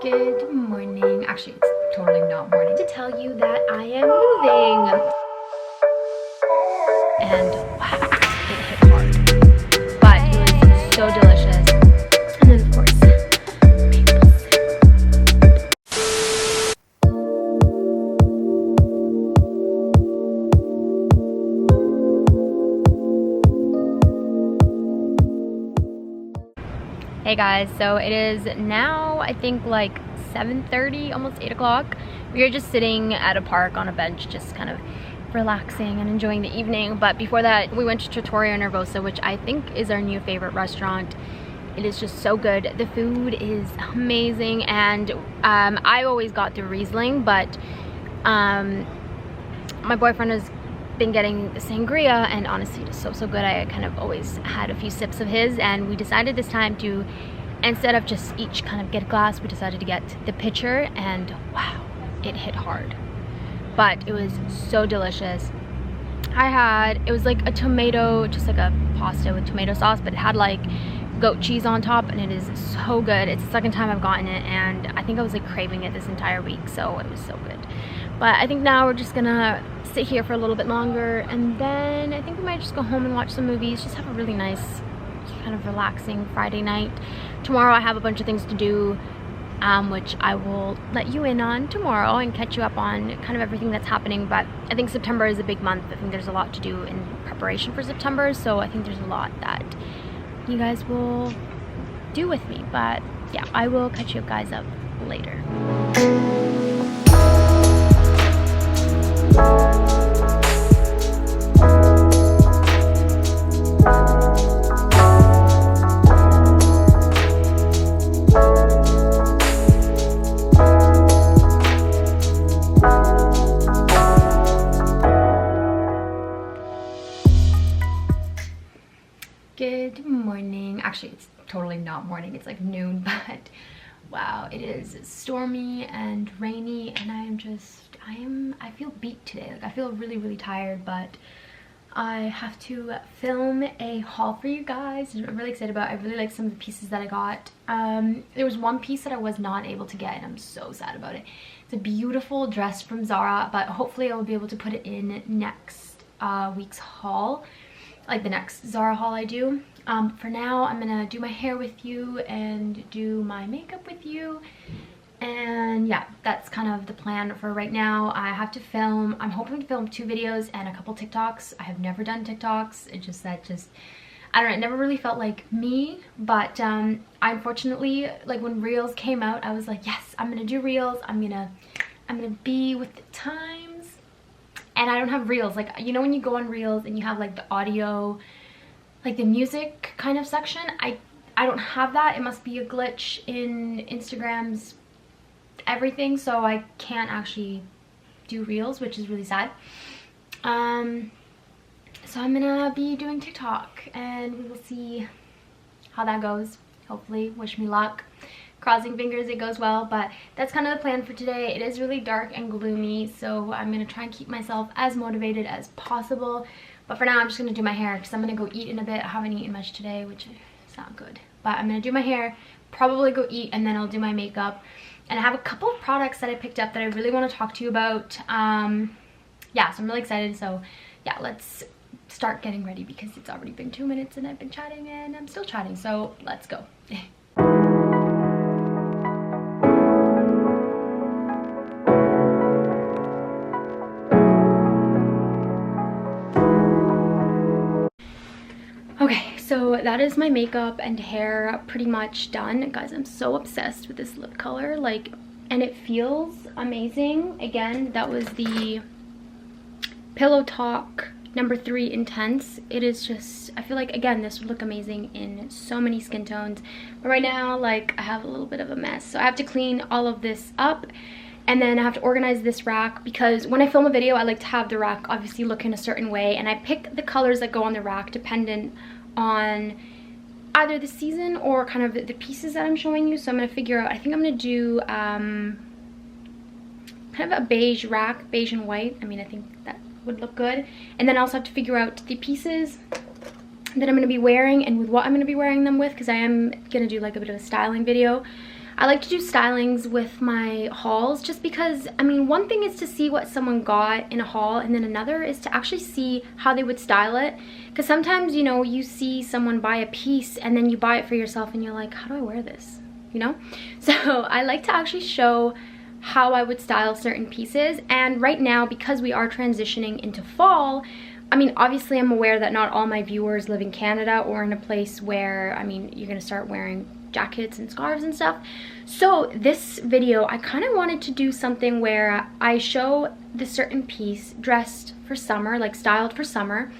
Good morning. Actually, it's totally not morning. To tell you that I am moving. And wow, it hit hard. But it was so delicious. And then of course, hey guys, so it is now I think like 7:30, almost 8 o'clock. We are just sitting at a park on a bench, just kind of relaxing and enjoying the evening. But before that, we went to Trattoria Nervosa, which I think is our new favorite restaurant. It is just so good. The food is amazing, and I always got the Riesling, but my boyfriend has been getting the sangria, and honestly it is so good. I kind of always had a few sips of his, and we decided this time to, instead of just each kind of get a glass, we decided to get the pitcher, and wow, it hit hard. But it was so delicious. It was like a tomato, just like a pasta with tomato sauce, but it had like goat cheese on top, and it is so good. It's the second time I've gotten it, and I think I was like craving it this entire week, so it was so good. But I think now we're just gonna sit here for a little bit longer, and then I think we might just go home and watch some movies, just have a really nice kind of relaxing Friday night. Tomorrow I have a bunch of things to do, which I will let you in on tomorrow and catch you up on kind of everything that's happening. But I think September is a big month. I think there's a lot to do in preparation for September, so I think there's a lot that you guys will do with me. But yeah, I will catch you guys up later. Good morning. Actually, it's totally not morning. It's like noon, but wow, it is stormy and rainy, and I feel beat today. Like I feel really tired, but I have to film a haul for you guys. I'm really excited about it. I really like some of the pieces that I got. There was one piece that I was not able to get, and I'm so sad about it. It's a beautiful dress from Zara, but hopefully I will be able to put it in next week's haul, like the next Zara haul I do. For now, I'm gonna do my hair with you and do my makeup with you, and yeah, that's kind of the plan for right now. I have to film, I'm hoping to film 2 videos and a couple TikToks. I have never done TikToks. It's just that I don't know, it never really felt like me. But I unfortunately, like when Reels came out, I was like, yes, I'm gonna do Reels. I'm gonna be with the times. And I don't have Reels. Like, you know when you go on Reels and you have like the audio, like the music kind of section, I don't have that. It must be a glitch in Instagram's everything, so I can't actually do Reels, which is really sad. So I'm gonna be doing TikTok, and we will see how that goes. Hopefully, wish me luck. Crossing fingers it goes well, but that's kind of the plan for today. It is really dark and gloomy, so I'm gonna try and keep myself as motivated as possible. But for now, I'm just gonna do my hair because I'm gonna go eat in a bit. I haven't eaten much today, which is not good. But I'm gonna do my hair, probably go eat, and then I'll do my makeup. And I have a couple of products that I picked up that I really want to talk to you about. Yeah, so I'm really excited. So yeah, let's start getting ready because it's already been 2 minutes and I've been chatting and I'm still chatting. So let's go. Okay, so that is my makeup and hair pretty much done. Guys, I'm so obsessed with this lip color, like, and it feels amazing. Again, that was the Pillow Talk number 3 Intense. It is just, I feel like, again, this would look amazing in so many skin tones. But right now, like, I have a little bit of a mess. So I have to clean all of this up, and then I have to organize this rack, because when I film a video, I like to have the rack obviously look in a certain way, and I pick the colors that go on the rack dependent on either the season or kind of the pieces that I'm showing you. So I'm going to figure out, I think I'm going to do kind of a beige rack, beige and white. I mean, I think that would look good. And then I also have to figure out the pieces that I'm going to be wearing and with what I'm going to be wearing them with, because I am going to do like a bit of a styling video. I like to do stylings with my hauls just because, I mean, one thing is to see what someone got in a haul, and then another is to actually see how they would style it. Because sometimes, you know, you see someone buy a piece and then you buy it for yourself and you're like, how do I wear this? You know? So I like to actually show how I would style certain pieces. And right now, because we are transitioning into fall, I mean, obviously I'm aware that not all my viewers live in Canada or in a place where, I mean, you're gonna start wearing jackets and scarves and stuff. So this video, I kind of wanted to do something where I show the certain piece dressed for summer, like styled for summer,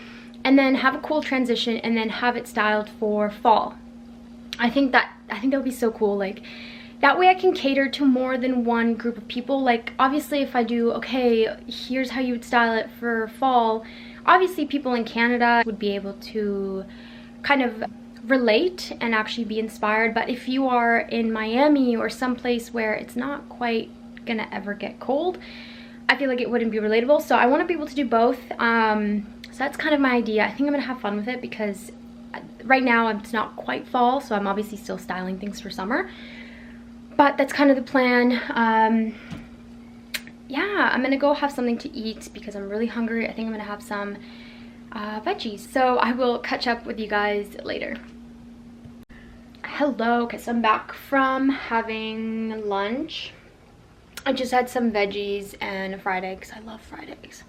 and then have a cool transition and then have it styled for fall. I think that would be so cool. Like, that way I can cater to more than one group of people. Like, obviously if I do, okay, here's how you would style it for fall, obviously people in Canada would be able to kind of relate and actually be inspired. But if you are in Miami or someplace where it's not quite gonna ever get cold, I feel like it wouldn't be relatable. So I want to be able to do both. So that's kind of my idea. I think I'm gonna have fun with it because right now it's not quite fall, so I'm obviously still styling things for summer, but that's kind of the plan. Yeah, I'm gonna go have something to eat because I'm really hungry. I think I'm gonna have some veggies. So I will catch up with you guys later. Hello, okay, so I'm back from having lunch. I just had some veggies and a fried egg because I love fried eggs.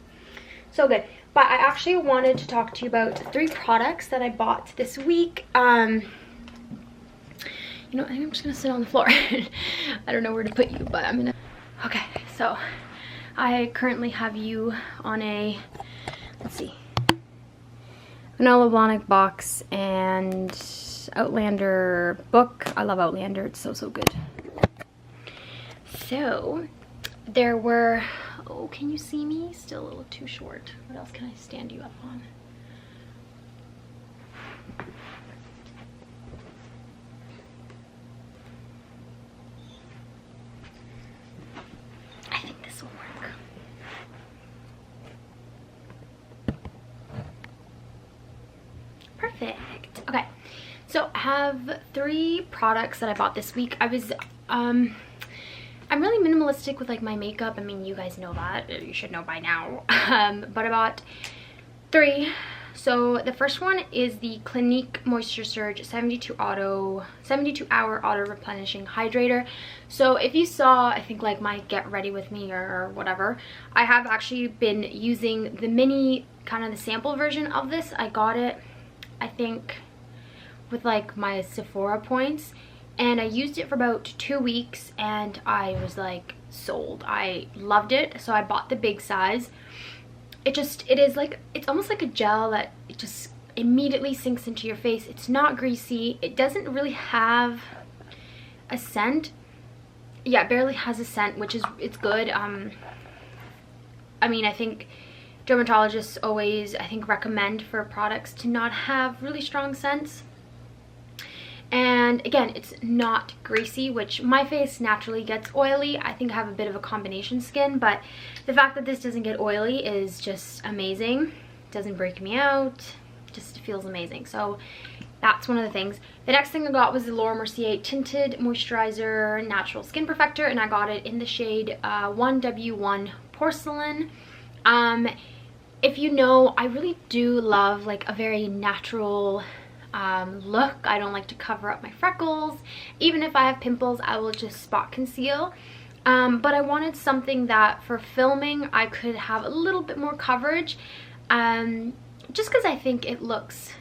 So good. But I actually wanted to talk to you about 3 products that I bought this week. You know, I think I'm just gonna sit on the floor. I don't know where to put you, but I'm gonna... Okay, so I currently have you on a, let's see, Vanilla Blahnik box and Outlander book. I love Outlander, it's so good. So there were, oh, can you see me? Still a little too short. What else can I stand you up on? I think this will work. Perfect. Okay, so I have 3 products that I bought this week. I was I'm really minimalistic with like my makeup. I mean, you guys know that, you should know by now. But I bought 3. So the first one is the Clinique Moisture Surge 72 hour auto replenishing hydrator. So if you saw, I think like my get ready with me or whatever, I have actually been using the mini, kind of the sample version of this. I got it, I think, with like my Sephora points, and I used it for about 2 weeks and I was like sold. I loved it, so I bought the big size. It is like, it's almost like a gel that it just immediately sinks into your face. It's not greasy. It doesn't really have a scent. Yeah, it barely has a scent, which is, it's good. I mean, I think dermatologists always, I think, recommend for products to not have really strong scents. And again, it's not greasy, which my face naturally gets oily. I think I have a bit of a combination skin, but the fact that this doesn't get oily is just amazing. It doesn't break me out, just feels amazing. So that's one of the things. The next thing I got was the Laura Mercier Tinted Moisturizer Natural Skin Perfector, and I got it in the shade 1W1 Porcelain. If you know, I really do love like a very natural look. I don't like to cover up my freckles. Even if I have pimples, I will just spot conceal. But I wanted something that for filming I could have a little bit more coverage, just because I think it looks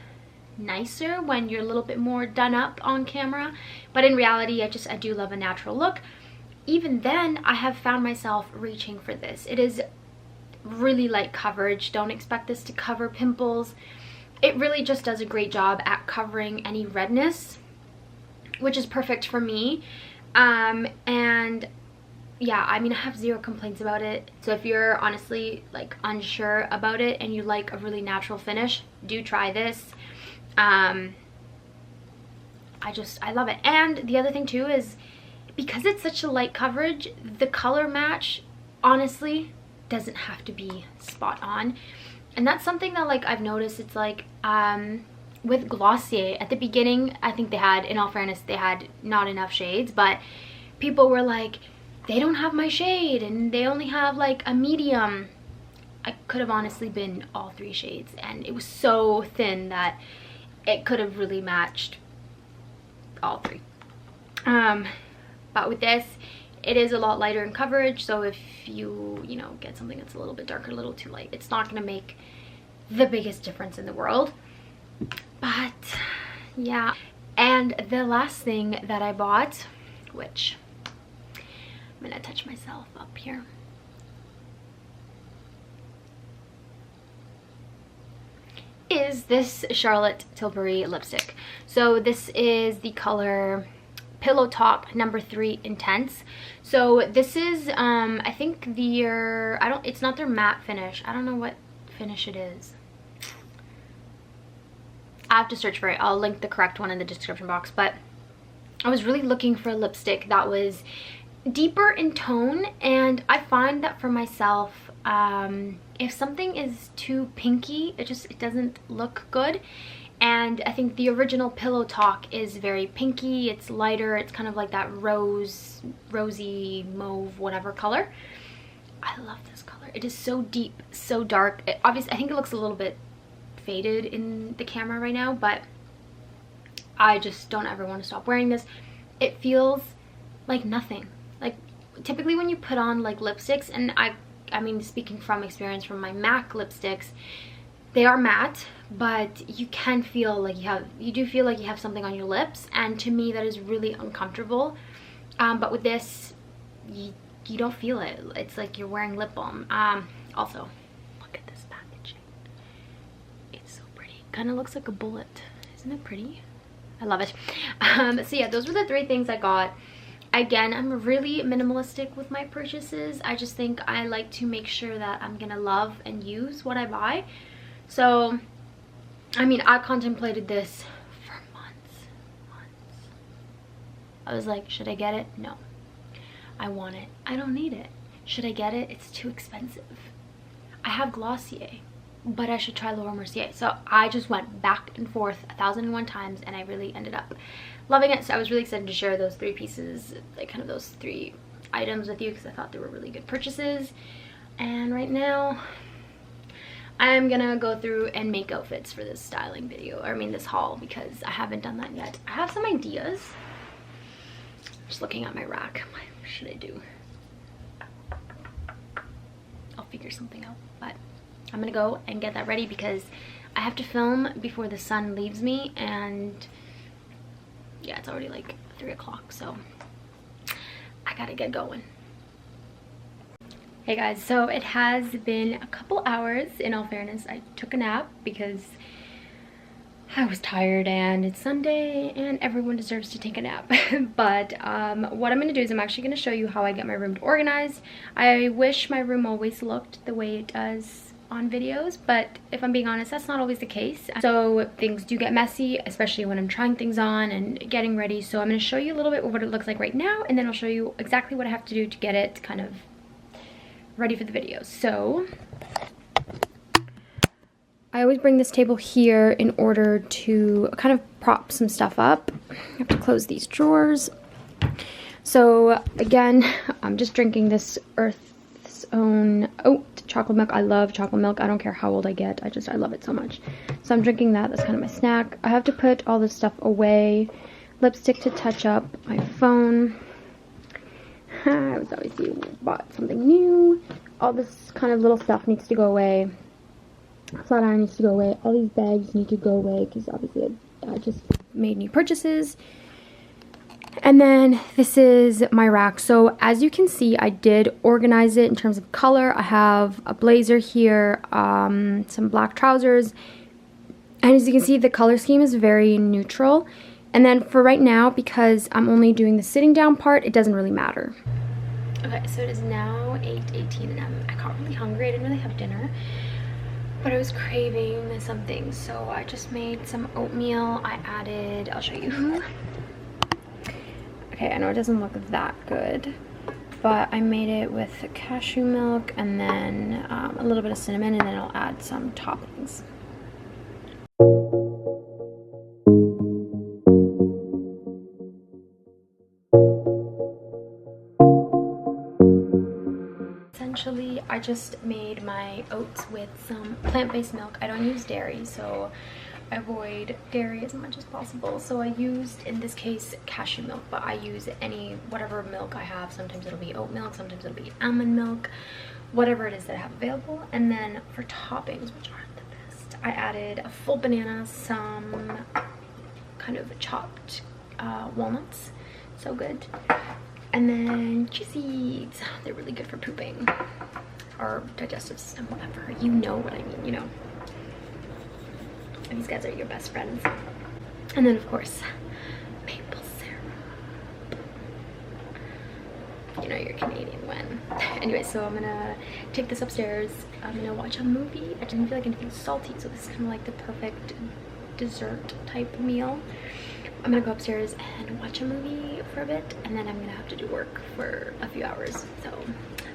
nicer when you're a little bit more done up on camera. But in reality, I do love a natural look. Even then, I have found myself reaching for this. It is really light coverage. Don't expect this to cover pimples. It really just does a great job at covering any redness, which is perfect for me. And yeah, I mean, I have 0 complaints about it. So if you're honestly like unsure about it and you like a really natural finish, do try this. I love it. And the other thing too is, because it's such a light coverage, the color match honestly doesn't have to be spot on. And that's something that like I've noticed. It's like with Glossier at the beginning, I think they had, in all fairness, they had not enough shades, but people were like, they don't have my shade and they only have like a medium. I could have honestly been all 3 shades, and it was so thin that it could have really matched all 3. But with this, it is a lot lighter in coverage, so if you know, get something that's a little bit darker, a little too light, it's not going to make the biggest difference in the world. But yeah, and the last thing that I bought, which I'm gonna touch myself up here, is this Charlotte Tilbury lipstick. So this is the color Pillow Talk number 3 Intense. So this is I think it's not their matte finish. I don't know what finish it is. I have to search for it. I'll link the correct one in the description box. But I was really looking for a lipstick that was deeper in tone, and I find that for myself, if something is too pinky, it doesn't look good. And I think the original Pillow Talk is very pinky. It's lighter. It's kind of like that rosy mauve whatever color. I love this color. It is so deep, so dark. Obviously, I think it looks a little bit faded in the camera right now, but I just don't ever want to stop wearing this. It feels like nothing. Like typically when you put on like lipsticks, and I mean, speaking from experience from my MAC lipsticks, they are matte, but you can feel like you do feel like you have something on your lips, and to me that is really uncomfortable. But with this, you don't feel it. It's like you're wearing lip balm. Also, look at this packaging. It's so pretty. Kind of looks like a bullet. Isn't it pretty? I love it. So yeah, those were the 3 things I got. Again, I'm really minimalistic with my purchases. I just think I like to make sure that I'm gonna love and use what I buy. So, I mean, I contemplated this for months. I was like, should I get it? No. I want it. I don't need it. Should I get it? It's too expensive. I have Glossier, but I should try Laura Mercier. So I just went back and forth 1,001 times, and I really ended up loving it. So I was really excited to share those 3 pieces, like kind of those 3 items with you, because I thought they were really good purchases. And right now, I'm gonna go through and make outfits for this styling video, or I mean this haul, because I haven't done that yet. I have some ideas. Just looking at my rack. What should I do? I'll figure something out, but I'm gonna go and get that ready because I have to film before the sun leaves me, and yeah, it's already like 3 o'clock, so I gotta get going. Hey guys, so it has been a couple hours. In all fairness, I took a nap because I was tired, and it's Sunday and everyone deserves to take a nap. But what I'm gonna do is I'm actually gonna show you how I get my room organized. I wish my room always looked the way it does on videos, but if I'm being honest, that's not always the case. So things do get messy, especially when I'm trying things on and getting ready. So I'm gonna show you a little bit of what it looks like right now, and then I'll show you exactly what I have to do to get it kind of ready for the video. So I always bring this table here in order to kind of prop some stuff up. I have to close these drawers. So again, I'm just drinking this Earth's Own oat chocolate milk. I love chocolate milk. I don't care how old I get. I love it so much. So I'm drinking that. That's kind of my snack. I have to put all this stuff away. Lipstick to touch up. My phone. I was obviously bought something new. All this kind of little stuff needs to go away. Flat iron needs to go away. All these bags need to go away because obviously I just made new purchases. And then this is my rack. So as you can see, I did organize it in terms of color. I have a blazer here, some black trousers. And as you can see, the color scheme is very neutral. And then for right now, because I'm only doing the sitting down part, it doesn't really matter. Okay, so it is now 8:18 and I got really hungry. I didn't really have dinner, but I was craving something. So I just made some oatmeal. I'll show you. Okay, I know it doesn't look that good, but I made it with cashew milk and then a little bit of cinnamon, and then I'll add some toppings. essentially I just made my oats with some plant-based milk. I don't use dairy, so I avoid dairy as much as possible. So I used, in this case, cashew milk, but I use whatever milk I have. Sometimes it'll be oat milk, sometimes it'll be almond milk, whatever it is that I have available. And then for toppings, which aren't the best, I added a full banana, some kind of chopped walnuts, so good, and then chia seeds. They're really good for pooping or digestive system, whatever, you know what I mean, you know. And these guys are your best friends. And then of course maple syrup, you know you're Canadian when. Anyway, so I'm gonna take this upstairs. I'm gonna watch a movie. I didn't feel like anything salty, so this is kind of like the perfect dessert type meal. I'm gonna go upstairs and watch a movie for a bit, and then I'm gonna have to do work for a few hours. So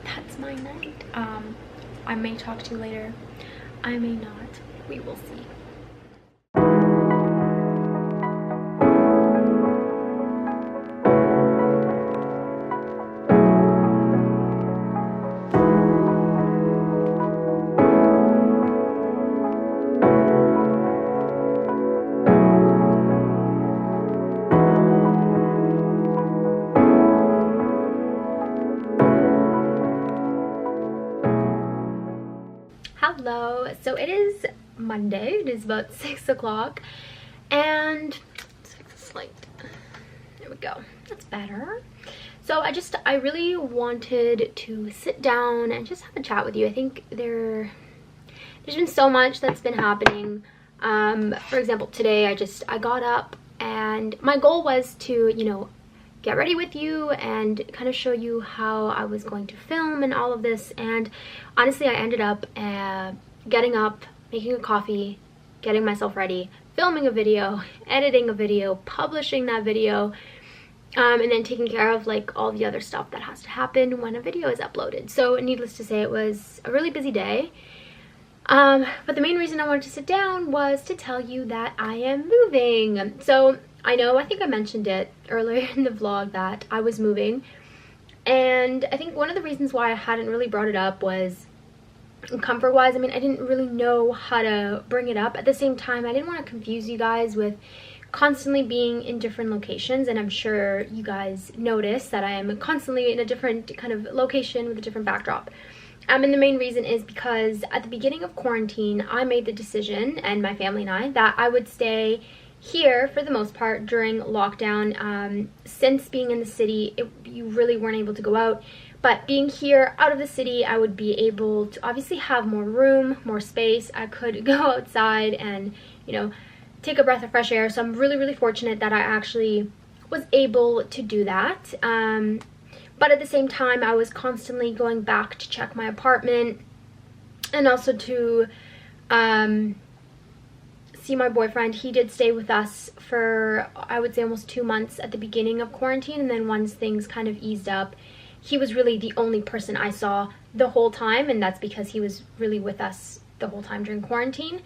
that's my night. I may talk to you later, I may not, we will see. Hello, so it is Monday. It is about 6 o'clock, and let's fix this light. There we go, that's better. So I really wanted to sit down and just have a chat with you. I think there's been so much that's been happening. For example, today I got up, and my goal was to, you know, get ready with you and kind of show you how I was going to film and all of this. And honestly, I ended up getting up, making a coffee, getting myself ready, filming a video, editing a video, publishing that video, and then taking care of like all the other stuff that has to happen when a video is uploaded. So needless to say, it was a really busy day. But the main reason I wanted to sit down was to tell you that I am moving. So I think I mentioned it earlier in the vlog that I was moving, and I think one of the reasons why I hadn't really brought it up was comfort wise. I mean, I didn't really know how to bring it up. At the same time, I didn't want to confuse you guys with constantly being in different locations, and I'm sure you guys notice that I am constantly in a different kind of location with a different backdrop. And the main reason is because at the beginning of quarantine, I made the decision, and my family and I, that I would stay here for the most part during lockdown. Since being in the city, you really weren't able to go out, but being here out of the city, I would be able to obviously have more room, more space. I could go outside and, you know, take a breath of fresh air. So I'm really fortunate that I actually was able to do that. But at the same time, I was constantly going back to check my apartment, and also to see my boyfriend. He did stay with us for, I would say, almost 2 months at the beginning of quarantine, and then once things kind of eased up, he was really the only person I saw the whole time, and that's because he was really with us the whole time during quarantine.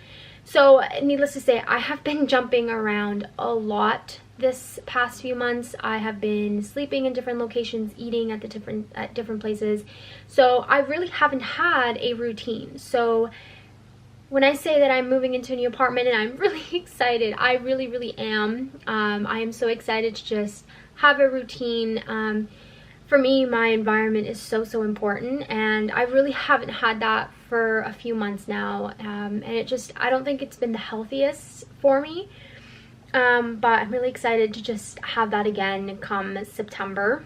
So needless to say, I have been jumping around a lot this past few months. I have been sleeping in different locations, eating at different places, so I really haven't had a routine. So when I say that I'm moving into a new apartment and I'm really excited, I really am. I am so excited to just have a routine. For me, my environment is so important, and I really haven't had that for a few months now, and I don't think it's been the healthiest for me, but I'm really excited to just have that again come September.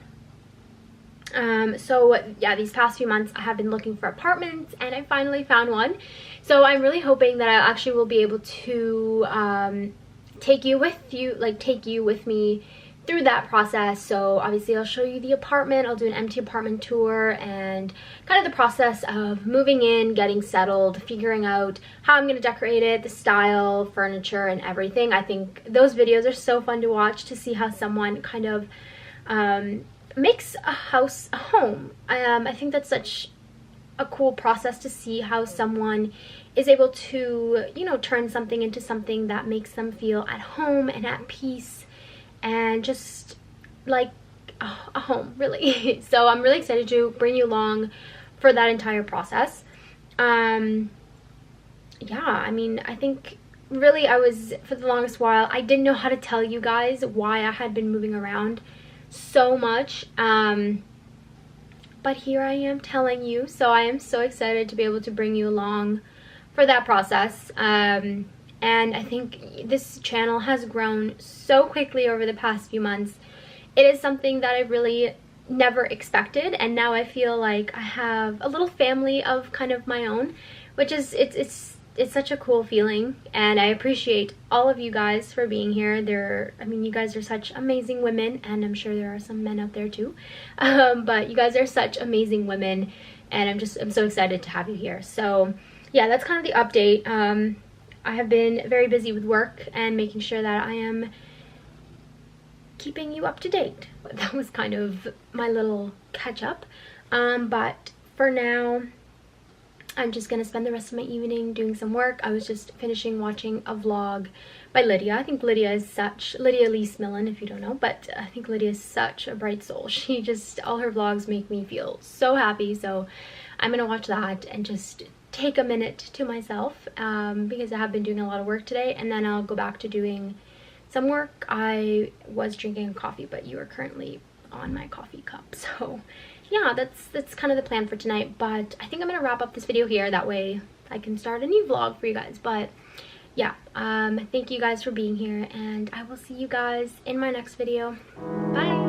So yeah, these past few months I have been looking for apartments, and I finally found one. So I'm really hoping that I actually will be able to take you with me through that process. So obviously I'll show you the apartment, I'll do an empty apartment tour, and kind of the process of moving in, getting settled, figuring out how I'm going to decorate it, the style, furniture, and everything. I think those videos are so fun to watch, to see how someone kind of makes a house a home. I think that's such a cool process, to see how someone is able to, you know, turn something into something that makes them feel at home and at peace, and just like a home, really. So I'm really excited to bring you along for that entire process. Yeah, I mean, I think really I was, for the longest while, I didn't know how to tell you guys why I had been moving around so much. But here I am telling you, so I am so excited to be able to bring you along for that process. And I think this channel has grown so quickly over the past few months. It is something that I really never expected, and now I feel like I have a little family of kind of my own, which is it's such a cool feeling, and I appreciate all of you guys for being here. I mean, you guys are such amazing women, and I'm sure there are some men out there too, but you guys are such amazing women, and I'm so excited to have you here. So yeah, that's kind of the update. I have been very busy with work and making sure that I am keeping you up to date. That was kind of my little catch up, but for now I'm just gonna spend the rest of my evening doing some work. I was just finishing watching a vlog by Lydia. I think Lydia Lee Smillen, if you don't know, but I think Lydia is such a bright soul. She just, all her vlogs make me feel so happy, so I'm gonna watch that and just take a minute to myself, because I have been doing a lot of work today, and then I'll go back to doing some work. I was drinking coffee, but you are currently on my coffee cup, so yeah, that's kind of the plan for tonight. But I think I'm gonna wrap up this video here, that way I can start a new vlog for you guys. But yeah, thank you guys for being here, and I will see you guys in my next video. Bye.